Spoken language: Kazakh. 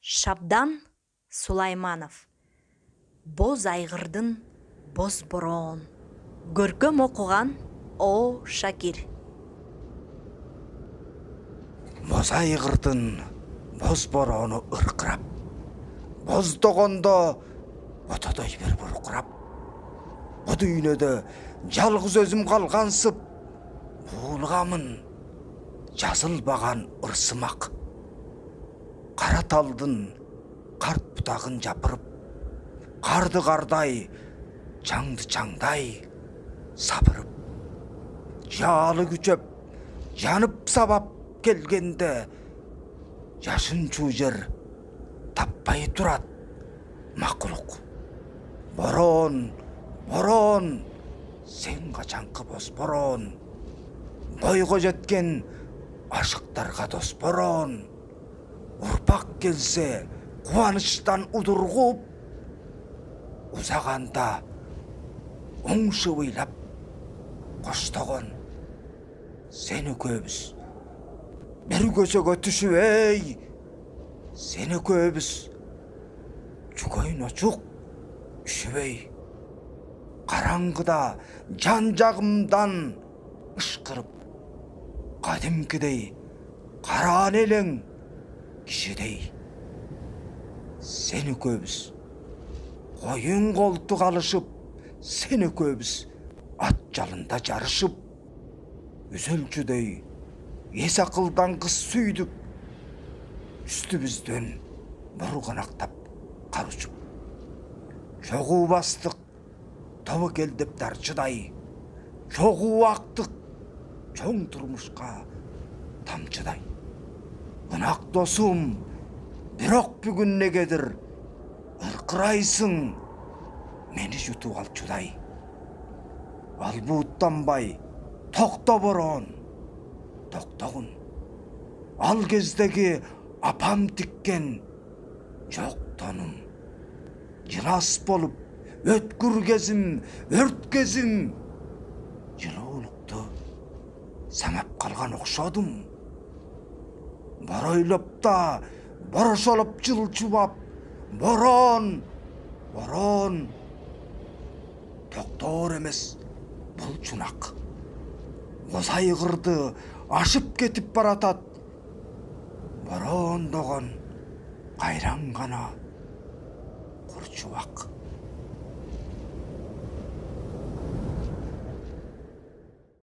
Шабдан Сулайманов. Боз айғырдың боз бұрын. Көркем оқыған О. Шакир. Боз айғырдың боз бұрыны ұрқырап, боз тоғында отадай бір бұрқырап, бұ дүйнеде жалғыз өзім қалғансып, болғамын жазылбаған ұрсымақ. Қара талдың қарт бұтағын жапырып, қарды қардай, жаңды чаңдай сабырып, жалы күчеп, жанып сабап келгенде, жашын чужер таппай тұрат мақұлық. Борон, борон, сен қачанқы бос борон, бойға жеткен ашықтарға дос борон. Ұрпақ келсе, қуаныштан ұдырғып, ұзағанда оңшы ойлап қоштаған. Сені көбіс, бір көсеге түшіп ей, сені көбіс, жүгейін очық үшіп ей. Қараңғыда жан жағымдан ұшқырып, қадімкідей қаран елең кішідей. Сені көбіс, қойын қолтық алышып, сені көбіс, ат жалында жарышып, үзілчүдей ес ақылдан қыз сүйдік, үстімізден бұрғанақтап қарышып. Жоғу бастық, тобы келдіп дарчыдай, жоғу ақтық, чоң тұрмышқа тамчыдай. Бұнақ досым, бірақ бүгін негедір, ұрқырайсың, мені жұту алчудай. Ал бұттанбай, тоқта борон, тоқтағын. Ал кездегі апам тіккен жоқтаным. Жылас болып, өткір кезім, өрт кезім. Жылулықты самап қалған оқшадым. Барайлапта, барашалап жылчубап, борон, борон. Тоқтор емес, бұл чунақ. Боз айғырды ашып кетіп баратат. Борон доған, қайран ғана, құрчуақ.